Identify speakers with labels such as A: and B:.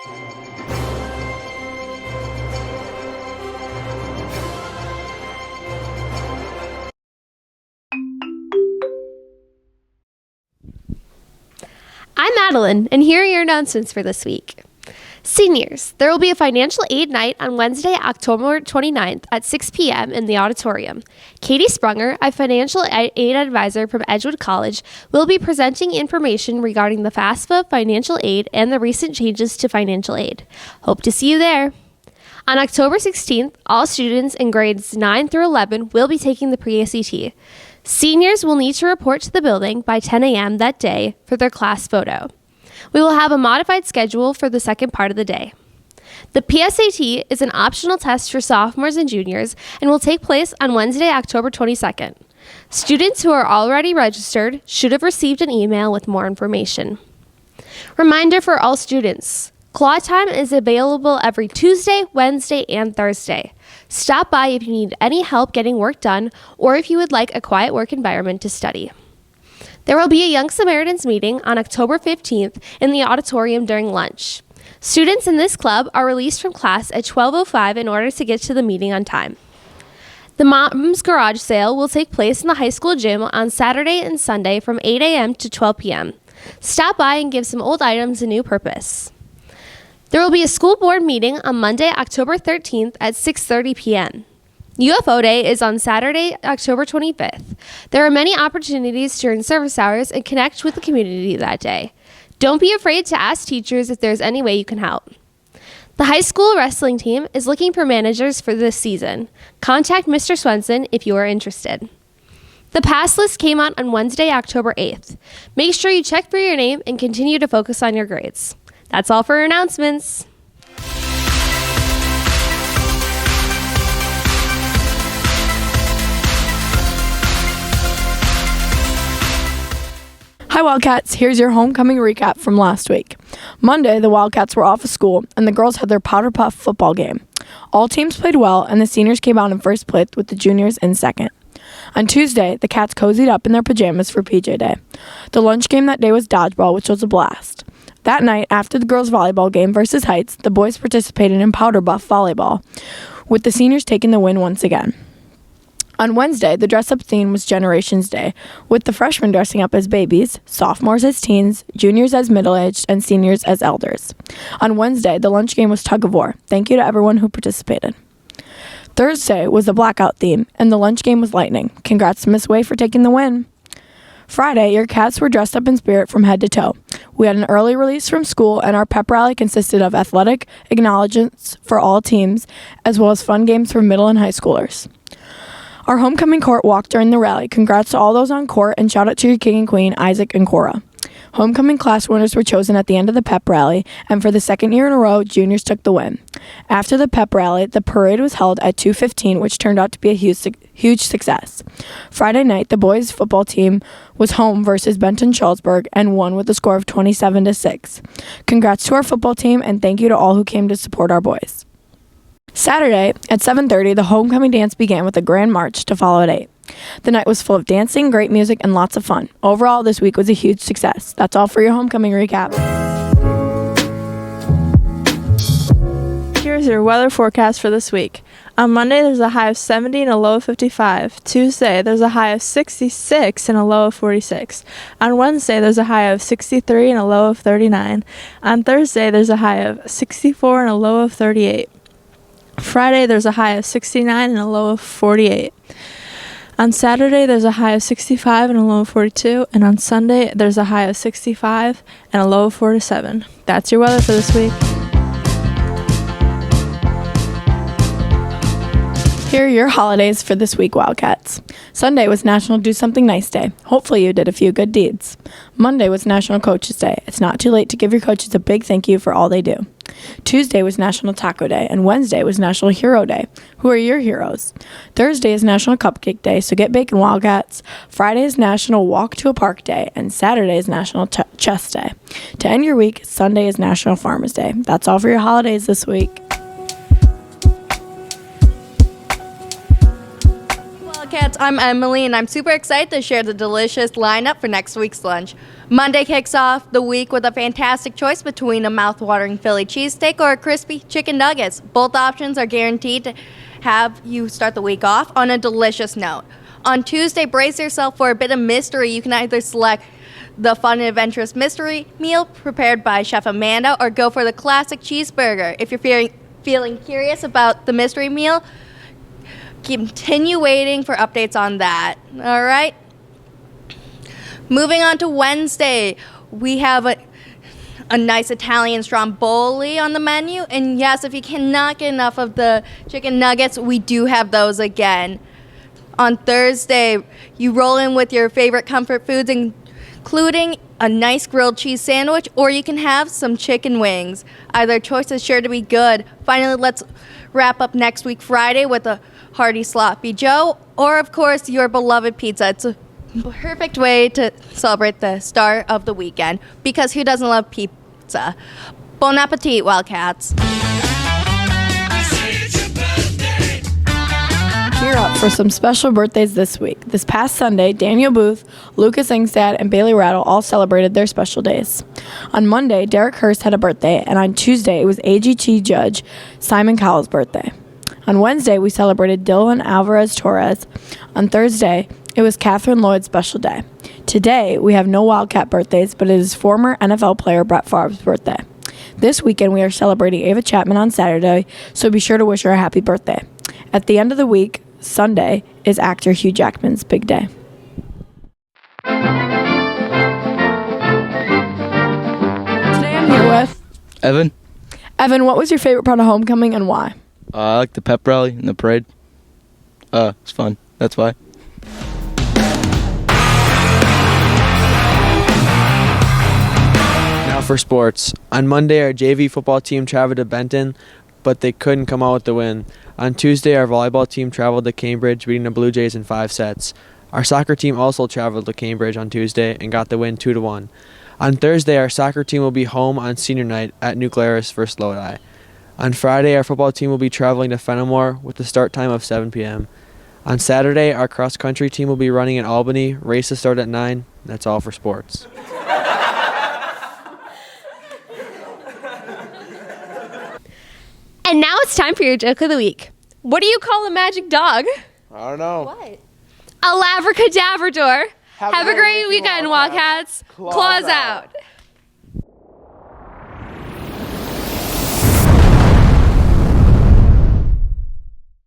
A: I'm Madeline, and here are your announcements for this week. Seniors, there will be a financial aid night on Wednesday, October 29th at 6 p.m. in the auditorium. Katie Sprunger, a financial aid advisor from Edgewood College, will be presenting information regarding the FAFSA financial aid and the recent changes to financial aid. Hope to see you there. On October 16th, all students in grades 9 through 11 will be taking the pre-ACT. Seniors will need to report to the building by 10 a.m. that day for their class photo. We will have a modified schedule for the second part of the day. The PSAT is an optional test for sophomores and juniors and will take place on Wednesday, October 22nd. Students who are already registered should have received an email with more information. Reminder for all students, Claw Time is available every Tuesday, Wednesday, and Thursday. Stop by if you need any help getting work done or if you would like a quiet work environment to study. There will be a Young Samaritans meeting on October 15th in the auditorium during lunch. Students in this club are released from class at 12:05 in order to get to the meeting on time. The Mom's Garage Sale will take place in the high school gym on Saturday and Sunday from 8 a.m. to 12 p.m. Stop by and give some old items a new purpose. There will be a school board meeting on Monday, October 13th at 6:30 p.m. UFO Day is on Saturday, October 25th. There are many opportunities during service hours and connect with the community that day. Don't be afraid to ask teachers if there's any way you can help. The high school wrestling team is looking for managers for this season. Contact Mr. Swenson if you are interested. The pass list came out on Wednesday, October 8th. Make sure you check for your name and continue to focus on your grades. That's all for announcements.
B: Hi Wildcats, here's your homecoming recap from last week. Monday, the Wildcats were off of school and the girls had their Powder Puff football game. All teams played well and the seniors came out in first place with the juniors in second. On Tuesday, the Cats cozied up in their pajamas for PJ Day. The lunch game that day was dodgeball, which was a blast. That night, after the girls' volleyball game versus Heights, the boys participated in Powder Puff volleyball, with the seniors taking the win once again. On Wednesday, the dress-up theme was Generations Day, with the freshmen dressing up as babies, sophomores as teens, juniors as middle-aged, and seniors as elders. On Wednesday, the lunch game was Tug of War. Thank you to everyone who participated. Thursday was the Blackout theme, and the lunch game was Lightning. Congrats to Miss Way for taking the win. Friday, your Cats were dressed up in spirit from head to toe. We had an early release from school, and our pep rally consisted of athletic acknowledgements for all teams, as well as fun games for middle and high schoolers. Our homecoming court walked during the rally. Congrats to all those on court, and shout out to your king and queen, Isaac and Cora. Homecoming class winners were chosen at the end of the pep rally, and for the second year in a row, juniors took the win. After the pep rally, the parade was held at 2:15, which turned out to be a huge success. Friday night, the boys' football team was home versus Benton-Charlesburg and won with a score of 27-6. Congrats to our football team, and thank you to all who came to support our boys. Saturday, at 7:30, the homecoming dance began with a grand march to follow at 8. The night was full of dancing, great music, and lots of fun. Overall, this week was a huge success. That's all for your homecoming recap.
C: Here's your weather forecast for this week. On Monday, there's a high of 70 and a low of 55. Tuesday, there's a high of 66 and a low of 46. On Wednesday, there's a high of 63 and a low of 39. On Thursday, there's a high of 64 and a low of 38. Friday, there's a high of 69 and a low of 48. On Saturday, there's a high of 65 and a low of 42. And on Sunday, there's a high of 65 and a low of 47. That's your weather for this week.
B: Here are your holidays for this week, Wildcats. Sunday was National Do Something Nice Day. Hopefully you did a few good deeds. Monday was National Coaches Day. It's not too late to give your coaches a big thank you for all they do. Tuesday was National Taco Day, and Wednesday was National Hero Day. Who are your heroes? Thursday is National Cupcake Day, so get baking, Wildcats. Friday is National Walk to a Park Day, and Saturday is National Chess Day. To end your week, Sunday is National Farmers Day. That's all for your holidays this week.
D: Wildcats, I'm Emily, and I'm super excited to share the delicious lineup for next week's lunch. Monday kicks off the week with a fantastic choice between a mouth-watering Philly cheesesteak or a crispy chicken nuggets. Both options are guaranteed to have you start the week off on a delicious note. On Tuesday, brace yourself for a bit of mystery. You can either select the fun and adventurous mystery meal prepared by Chef Amanda or go for the classic cheeseburger. If you're feeling curious about the mystery meal, continue waiting for updates on that. All right? Moving on to Wednesday, we have a nice Italian stromboli on the menu. And yes, if you cannot get enough of the chicken nuggets, we do have those again. On Thursday, you roll in with your favorite comfort foods, including a nice grilled cheese sandwich, or you can have some chicken wings. Either choice is sure to be good. Finally, let's wrap up next week Friday with a hearty sloppy Joe, or of course, your beloved pizza. It's a perfect way to celebrate the start of the weekend, because who doesn't love pizza? Bon appetit, Wildcats.
B: Gear up for some special birthdays this week. This past Sunday, Daniel Booth, Lucas Ingstad, and Bailey Rattle all celebrated their special days. On Monday, Derek Hurst had a birthday, and on Tuesday, it was AGT judge Simon Cowell's birthday. On Wednesday, we celebrated Dylan Alvarez Torres. On Thursday, it was Catherine Lloyd's special day. Today, we have no Wildcat birthdays, but it is former NFL player Brett Favre's birthday. This weekend, we are celebrating Ava Chapman on Saturday, so be sure to wish her a happy birthday. At the end of the week, Sunday, is actor Hugh Jackman's big day. Today I'm here with
E: Evan.
B: Evan, what was your favorite part of homecoming and why?
E: I like the pep rally and the parade. It's fun. That's why.
F: Now for sports. On Monday, our JV football team traveled to Benton, but they couldn't come out with the win. On Tuesday, our volleyball team traveled to Cambridge, beating the Blue Jays in 5 sets. Our soccer team also traveled to Cambridge on Tuesday and got the win 2-1. On Thursday, our soccer team will be home on senior night at New Glarus versus Lodi. On Friday, our football team will be traveling to Fenimore with the start time of 7 p.m. On Saturday, our cross-country team will be running in Albany. Races start at 9. That's all for sports.
A: And now it's time for your joke of the week. What do you call a magic dog?
F: I don't know.
A: What? A labracadabrador. Have a great weekend, Wildcats. Claws out.